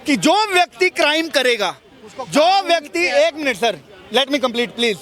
कि जो व्यक्ति क्राइम करेगा, जो व्यक्ति, एक minute sir, let me complete please,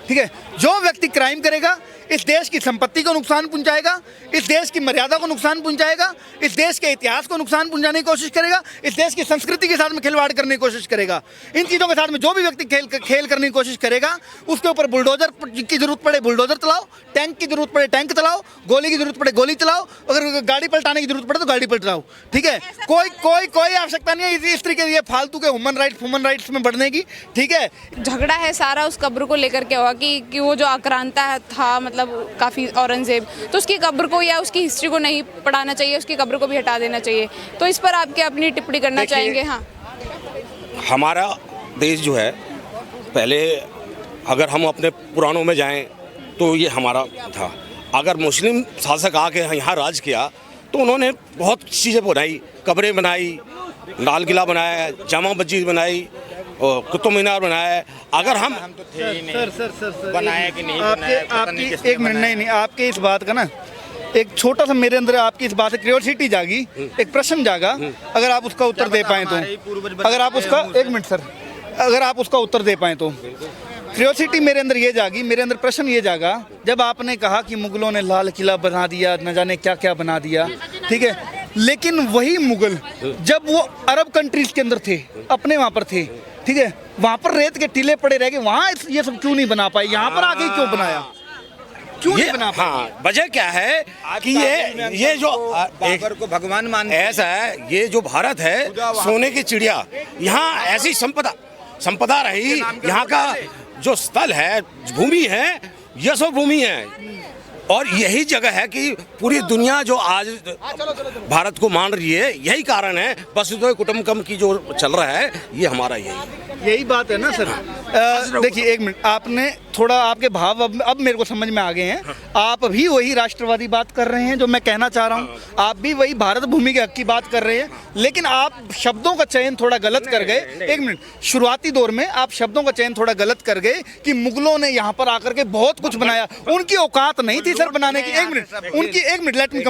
ठीक है, जो व्यक्ति क्राइम करेगा इस देश की संपत्ति को नुकसान पहुंचाएगा, इस देश की मर्यादा को नुकसान पहुंचाएगा, इस देश के इतिहास को नुकसान पहुंचाने की कोशिश करेगा, इस देश की संस्कृति के साथ में खिलवाड़ करने की कोशिश करेगा। इन चीज़ों के साथ में जो भी व्यक्ति खेल करने की कोशिश करेगा उसके ऊपर बुलडोजर की जरूरत पड़े बुलडोजर चलाओ, टैंक की जरूरत पड़े टैंक चलाओ, गोली की जरूरत पड़े गोली चलाओ, अगर गाड़ी पलटाने की जरूरत पड़े तो गाड़ी पलटाओ, ठीक है। कोई आवश्यकता नहीं है इस तरीके ये फालतू के ह्यूमन राइट्स में बढ़ने की, ठीक है। झगड़ा है सारा उस कब्र को लेकर के हुआ कि वो जो आक्रांता था, मतलब काफ़ी औरंगजेब, तो उसकी कब्र को या उसकी हिस्ट्री को नहीं पढ़ाना चाहिए, उसकी कब्र को भी हटा देना चाहिए। तो इस पर आप क्या अपनी टिप्पणी करना चाहेंगे? हाँ, हमारा देश जो है, पहले अगर हम अपने पुराणों में जाएं तो ये हमारा था। अगर मुस्लिम शासक आके यहाँ राज किया तो उन्होंने बहुत चीज़ें बनाई, कब्रें बनाई, लाल किला बनाया, जामा मस्जिद बनाई, कुतुब मीनार बनाया है। अगर हम तो थे ही नहीं, सर बनाया कि नहीं बनाया, पता नहीं किसने एक मिनट, नहीं, आपके इस बात का ना एक छोटा सा मेरे अंदर आपकी इस बात से क्यूरियोसिटी जागी, एक प्रश्न जागा, अगर आप उसका उत्तर दे पाएं तो, अगर आप उसका, एक मिनट सर, अगर आप उसका उत्तर दे पाएं तो, क्यूरियोसिटी मेरे अंदर ये जागी, मेरे अंदर प्रश्न ये जागा, जब आपने कहा कि मुगलों ने लाल किला बना दिया, न जाने क्या क्या बना दिया, ठीक है, लेकिन वही मुगल जब वो अरब कंट्रीज के अंदर थे, अपने वहाँ पर थे, ठीक है, वहाँ पर रेत के टीले पड़े रह गए, वहाँ ये सब क्यों नहीं बना पाए, यहाँ पर आके क्यों बनाया, क्यों नहीं बना पाए? हाँ, वजह क्या है कि ये जो बाबर को भगवान मानते हैं। ऐसा है, ये जो भारत है सोने की चिड़िया, यहाँ ऐसी संपदा रही, यहाँ का जो स्थल है, भूमि है, यह सब भूमि है, और यही जगह है कि पूरी दुनिया जो आज भारत को मान रही है, यही कारण है। वसुधैव कुटुंबकम की जो चल रहा है, ये हमारा यही बात है ना सर। देखिए एक मिनट, आपने थोड़ा, आपके भाव अब मेरे को समझ में आ गए हैं। आप भी वही राष्ट्रवादी बात कर रहे हैं जो मैं कहना चाह रहा हूँ, आप भी वही भारत भूमि के हक की बात कर रहे हैं, लेकिन आप शब्दों का चयन थोड़ा गलत कर गए। एक मिनट, शुरुआती दौर में आप शब्दों का चयन थोड़ा गलत कर गए कि मुगलों ने यहाँ पर आकर के बहुत कुछ बनाया, उनकी औकात नहीं थी सर बनाने की। एक minute, let me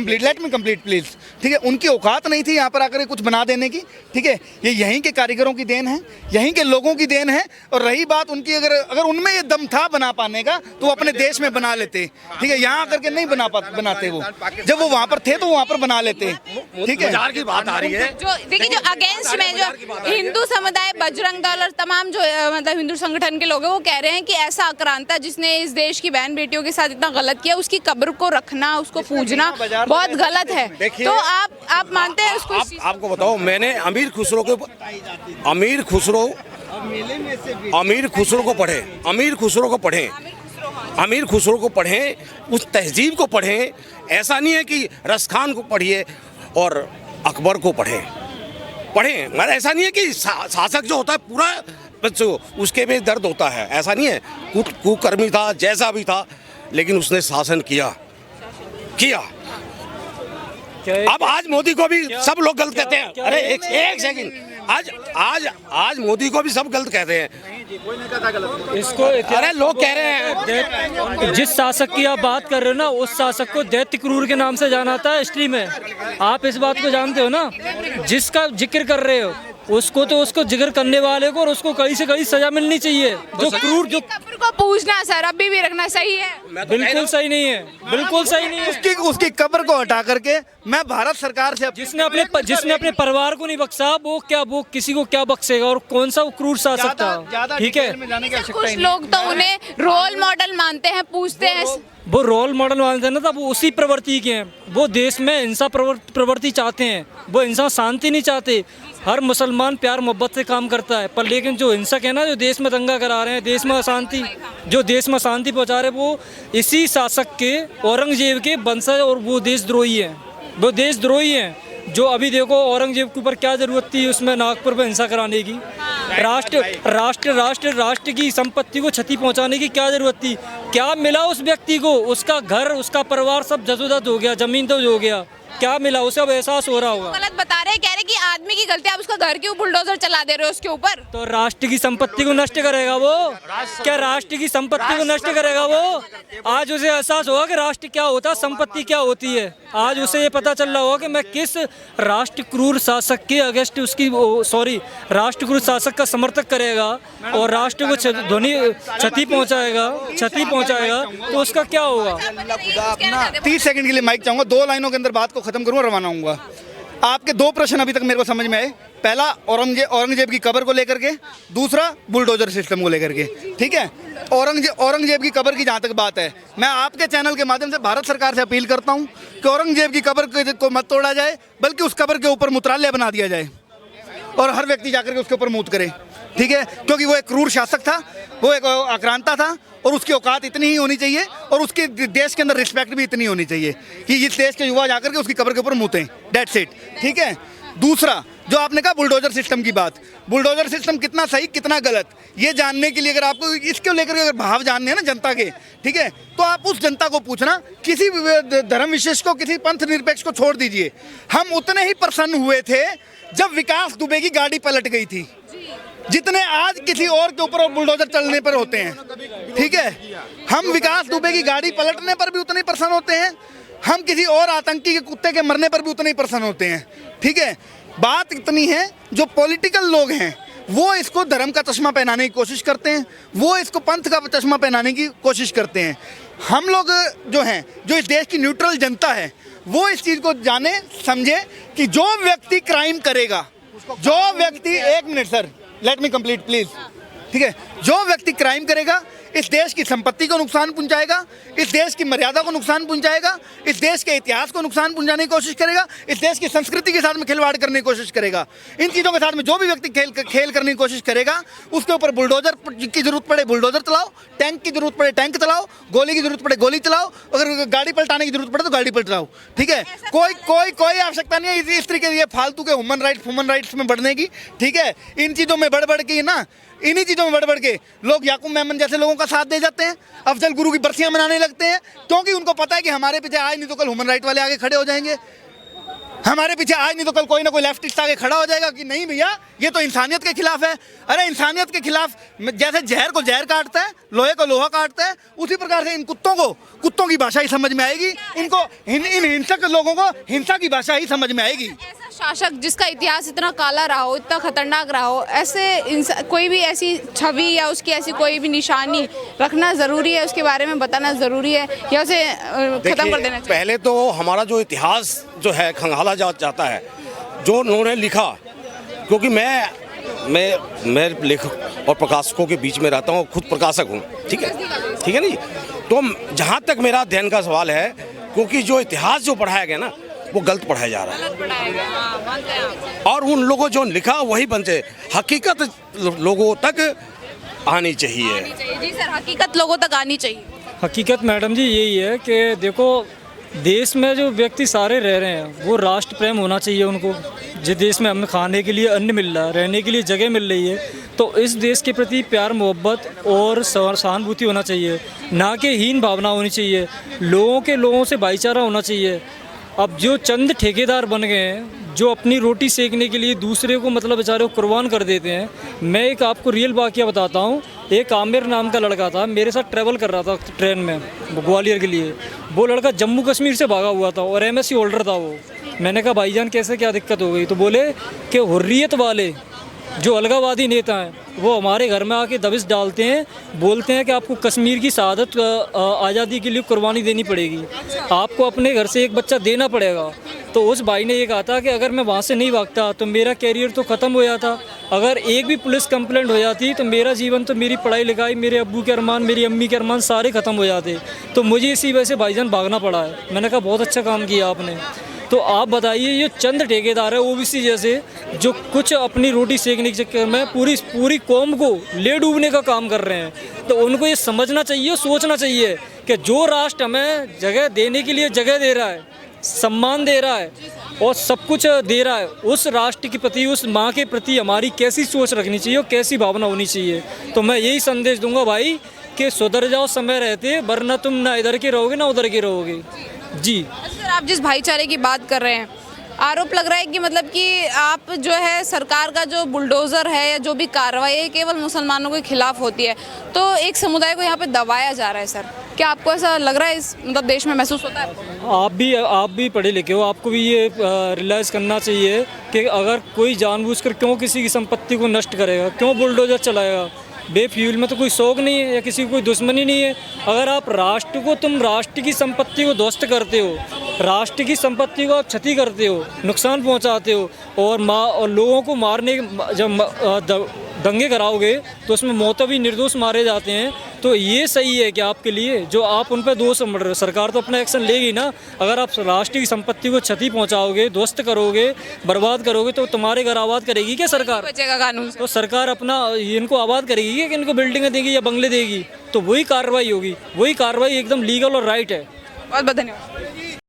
complete please, ठीक है। उनकी औकात नहीं थी यहाँ पर आकर के कुछ बना देने की, ठीक है। ये यहीं के कारीगरों की देन है, यहीं के लोगों की देन है। और रही बात उनकी, अगर उनमें ये दम था बना पाने का तो वो अपने देश में बना लेते, ठीक है। यहाँ आकर के नहीं बनाते, वो जब वो वहाँ पर थे तो वहाँ पर बना लेते, ठीक है। की बात आ रही है जो देखिए, जो अगेंस्ट में जो हिंदू समुदाय, बजरंग दल और तमाम जो मतलब हिंदू संगठन के लोग हैं, वो कह रहे हैं कि ऐसा आक्रांता जिसने इस देश की बहन बेटियों के साथ इतना गलत किया, उसकी कब्र को रखना, उसको पूजना बहुत गलत है। तो आप मानते हैं उसको? आपको बताओ, मैंने अमीर खुसरो को पढ़े, उस तहजीब को पढ़े। ऐसा नहीं है कि रसखान को पढ़िए और अकबर को पढ़े, मगर ऐसा नहीं है कि शासक जो होता है पूरा उसके भी दर्द होता है, ऐसा नहीं है। कुकर्मी था, जैसा भी था, लेकिन उसने शासन किया। अब आज मोदी को भी सब लोग गलत कहते हैं। अरे एक सेकंड, आज मोदी को भी सब गलत कहते हैं। इसको अरे लोग कह रहे हैं, जिस शासक की आप बात कर रहे हो ना, उस शासक को दैत्य क्रूर के नाम से जाना था हिस्ट्री में। आप इस बात को जानते हो ना, जिसका जिक्र कर रहे हो उसको जिक्र करने वाले को और उसको कड़ी से कड़ी सजा मिलनी चाहिए। जो क्रूर, जो कब्र को पूजना सर अभी भी रखना सही है? बिल्कुल सही नहीं है, बिल्कुल सही नहीं है। उसकी कब्र को हटा करके मैं भारत सरकार से, जिसने अपने परिवार को नहीं बख्शा, वो किसी को क्या बख्शेगा? और कौन सा वो क्रूर शासक था, ठीक है। कुछ लोग तो उन्हें रोल मॉडल मानते हैं, पूछते हैं, वो रोल मॉडल मानते हैं ना, तब वो उसी प्रवृत्ति के हैं। वो देश में हिंसा प्रवृत्ति चाहते हैं, वो हिंसा शांति नहीं चाहते। हर मुसलमान प्यार मोहब्बत से काम करता है, पर लेकिन जो हिंसक है ना, जो देश में दंगा करा रहे हैं, देश में अशांति पहुंचा रहे, वो इसी शासक के, औरंगजेब के वंशज, और वो देशद्रोही हैं। जो अभी देखो, औरंगजेब के ऊपर क्या जरूरत थी उसमें नागपुर में हिंसा कराने की? राष्ट्र की संपत्ति को क्षति पहुंचाने की क्या जरूरत थी? क्या मिला उस व्यक्ति को? उसका घर, उसका परिवार सब जदोजहद हो गया, जमीन तो हो गया, क्या मिला उसे, अब एहसास हो रहा होगा। गलत बता रहे हैं, कह रहे हैं कि आदमी की गलती, आप उसका घर क्यों बुलडोजर चला दे रहे हो उसके ऊपर? तो राष्ट्र की संपत्ति को नष्ट करेगा वो? क्या राष्ट्र की संपत्ति को नष्ट करेगा वो? आज उसे एहसास होगा कि राष्ट्र क्या होता है, संपत्ति क्या होती है। आज उसे ये पता चल रहा होगा कि मैं किस राष्ट्र क्रूर शासक के अगेंस्ट राष्ट्र क्रूर शासक का समर्थक करेगा और राष्ट्र को क्षति पहुंचाएगा तो उसका क्या होगा। 30 सेकंड के लिए माइक चाहूंगा, 2 लाइनों के अंदर बात को खत्म करूंगा, रवाना होऊंगा। आपके 2 प्रश्न अभी तक मेरे को समझ में आए। पहला औरंगजेब की कब्र को लेकर के, दूसरा बुलडोजर सिस्टम को लेकर के। ठीक है, औरंगजेब की कब्र की जहाँ तक बात है, मैं आपके चैनल के माध्यम से भारत सरकार से अपील करता हूँ कि औरंगजेब की कब्र को मत तोड़ा जाए, बल्कि उस कब्र के ऊपर मुत्रालय बना दिया जाए और हर व्यक्ति जाकर के उसके ऊपर मूत करे। ठीक है, क्योंकि वो एक क्रूर शासक था, वो एक आक्रांता था और उसकी औकात इतनी ही होनी चाहिए और उसके देश के अंदर रिस्पेक्ट भी इतनी होनी चाहिए कि इस देश के युवा जाकर के उसकी कब्र के ऊपर मूतें। That's it. ठीक है, दूसरा जो आपने कहा बुलडोजर सिस्टम की बात, बुलडोजर सिस्टम कितना सही कितना गलत, ये जानने के लिए अगर आपको इसको लेकर अगर भाव जानने हैं ना जनता के, ठीक है, तो आप उस जनता को पूछना, किसी धर्म विशेष को, किसी पंथ निरपेक्ष को छोड़ दीजिए। हम उतने ही प्रसन्न हुए थे जब विकास दुबे की गाड़ी पलट गई थी, जितने आज किसी और के ऊपर बुलडोजर चलने पर होते हैं। ठीक है, हम विकास दुबे की गाड़ी पलटने पर भी उतने ही प्रसन्न होते हैं, हम किसी और आतंकी के कुत्ते के मरने पर भी उतने ही प्रसन्न होते हैं। ठीक है, बात इतनी है, जो पॉलिटिकल लोग हैं वो इसको धर्म का चश्मा पहनाने की कोशिश करते हैं, वो इसको पंथ का चश्मा पहनाने की कोशिश करते हैं। हम लोग जो हैं, जो इस देश की न्यूट्रल जनता है, वो इस चीज़ को जाने समझे कि जो व्यक्ति क्राइम करेगा, जो व्यक्ति, 1 minute sir, let me complete please. ठीक है, जो व्यक्ति क्राइम करेगा इस देश की संपत्ति को नुकसान पहुंचाएगा, इस देश की मर्यादा को नुकसान पहुंचाएगा, इस देश के इतिहास को नुकसान पहुंचाने की कोशिश करेगा, इस देश की संस्कृति के साथ में खिलवाड़ करने की कोशिश करेगा। इन चीज़ों के साथ में जो भी व्यक्ति खेल करने की कोशिश करेगा, उसके ऊपर बुलडोजर की जरूरत पड़े बुलडोजर चलाओ, टैंक की जरूरत पड़े टैंक चलाओ, गोली की जरूरत पड़े गोली चलाओ, अगर गाड़ी पलटाने की जरूरत पड़े तो गाड़ी पलटाओ। ठीक है, कोई आवश्यकता नहीं है इस तरीके से फालतू के ह्यूमन राइट्स में बढ़ने की। ठीक है, इन चीज़ों में बढ़ के ना, इन्हीं चीज़ों में बढ़ के लोग याकूब मेमन जैसे लोगों का साथ दे जाते हैं, अफजल गुरु की बरसियां मनाने लगते हैं, क्योंकि उनको पता है कि हमारे पीछे आज नहीं तो कल ह्यूमन राइट वाले आगे खड़े हो जाएंगे, हमारे पीछे आज नहीं तो कल कोई ना कोई लेफ्टिस्ट आगे खड़ा हो जाएगा कि नहीं भैया ये तो इंसानियत के खिलाफ है। अरे इंसानियत के खिलाफ जैसे जहर को जहर काटता है, लोहे को लोहा काटता है, उसी प्रकार से इन कुत्तों की भाषा ही समझ में आएगी, इनको इन हिंसक लोगों को हिंसा की भाषा ही समझ में आएगी। ऐसा शासक जिसका इतिहास इतना काला रहा हो, इतना खतरनाक रहा हो, ऐसे कोई भी ऐसी छवि या उसकी ऐसी कोई भी निशानी रखना ज़रूरी है, उसके बारे में बताना ज़रूरी है, या उसे खत्म कर देना चाहिए? पहले तो हमारा जो इतिहास जो है खंगाला जाता है, जो उन्होंने लिखा, क्योंकि मैं लेखक और प्रकाशकों के बीच में रहता हूँ, खुद प्रकाशक हूँ। ठीक है नहीं, तो जहाँ तक मेरा अध्ययन का सवाल है, क्योंकि जो इतिहास जो पढ़ाया गया ना वो गलत पढ़ाया जा रहा है, और उन लोगों जो लिखा वही बनते, हकीकत लोगों तक आनी चाहिए। जी सर, हकीकत लोगों तक आनी चाहिए। हकीकत मैडम जी यही है कि देखो, देश में जो व्यक्ति सारे रह रहे हैं वो राष्ट्र प्रेम होना चाहिए उनको। जिस देश में हमें खाने के लिए अन्न मिल रहा है, रहने के लिए जगह मिल रही है, तो इस देश के प्रति प्यार मोहब्बत और सहानुभूति होना चाहिए, ना कि हीन भावना होनी चाहिए। लोगों से भाईचारा होना चाहिए। अब जो चंद ठेकेदार बन गए हैं, जो अपनी रोटी सेकने के लिए दूसरे को मतलब बेचारे को कुर्बान कर देते हैं। मैं एक आपको रियल वाक़या बताता हूँ। एक आमिर नाम का लड़का था, मेरे साथ ट्रैवल कर रहा था ट्रेन में ग्वालियर के लिए। वो लड़का जम्मू कश्मीर से भागा हुआ था और MSc होल्डर था वो। मैंने कहा भाईजान कैसे, क्या दिक्कत हो गई? तो बोले कि हुर्रियत वाले जो अलगावादी नेता हैं वो हमारे घर में आके दबिश डालते हैं, बोलते हैं कि आपको कश्मीर की शहादत आज़ादी के लिए कुर्बानी देनी पड़ेगी, आपको अपने घर से एक बच्चा देना पड़ेगा। तो उस भाई ने ये कहा था कि अगर मैं वहाँ से नहीं भागता तो मेरा कैरियर तो ख़त्म हो जाता, अगर एक भी पुलिस कंप्लेंट हो जाती तो मेरा जीवन, तो मेरी पढ़ाई लिखाई, मेरे अब्बू के अरमान, मेरी अम्मी के अरमान सारे ख़त्म हो जाते। तो मुझे इसी वजह से भाईजान भागना पड़ा है। मैंने कहा बहुत अच्छा काम किया आपने। तो आप बताइए, ये चंद ठेकेदार है OBC जैसे, जो कुछ अपनी रोटी सेकने के चक्कर में पूरी कौम को ले डूबने का काम कर रहे हैं, तो उनको ये समझना चाहिए, सोचना चाहिए कि जो राष्ट्र हमें जगह देने के लिए जगह दे रहा है, सम्मान दे रहा है और सब कुछ दे रहा है, उस राष्ट्र के प्रति, उस माँ के प्रति हमारी कैसी सोच रखनी चाहिए और कैसी भावना होनी चाहिए। तो मैं यही संदेश दूंगा भाई कि सुधर जाओ समय रहते, वरना तुम ना इधर के रहोगे ना उधर के रहोगे। जी सर, आप जिस भाईचारे की बात कर रहे हैं, आरोप लग रहा है कि मतलब कि आप जो है सरकार का जो बुलडोज़र है या जो भी कार्रवाई है केवल मुसलमानों के खिलाफ होती है, तो एक समुदाय को यहाँ पे दबाया जा रहा है सर। क्या आपको ऐसा लग रहा है, इस मतलब देश में महसूस होता है? आप भी पढ़े लिखे हो, आपको भी ये रियलाइज़ करना चाहिए कि अगर कोई जानबूझकर क्यों किसी की संपत्ति को नष्ट करेगा, क्यों बुलडोजर चलाएगा। बेफ्यूल में तो कोई शौक नहीं है या किसी को कोई दुश्मनी नहीं है। अगर आप तुम राष्ट्र की संपत्ति को ध्वस्त करते हो, राष्ट्र की संपत्ति को आप क्षति करते हो, नुकसान पहुंचाते हो और लोगों को मारने जब दंगे कराओगे तो उसमें मौतवी निर्दोष मारे जाते हैं, तो ये सही है कि आपके लिए जो आप उन पर दोष मर रहे हो। सरकार तो अपना एक्शन लेगी ना। अगर आप राष्ट्र की संपत्ति को क्षति पहुंचाओगे, ध्वस्त करोगे, बर्बाद करोगे, तो तुम्हारे घर आबाद करेगी क्या सरकार? बचेगा कानून से। तो सरकार अपना इनको आबाद करेगी कि इनको बिल्डिंगें देगी या बंगले देगी? तो वही कार्रवाई होगी, वही कार्रवाई एकदम लीगल और राइट है। बहुत बहुत धन्यवाद।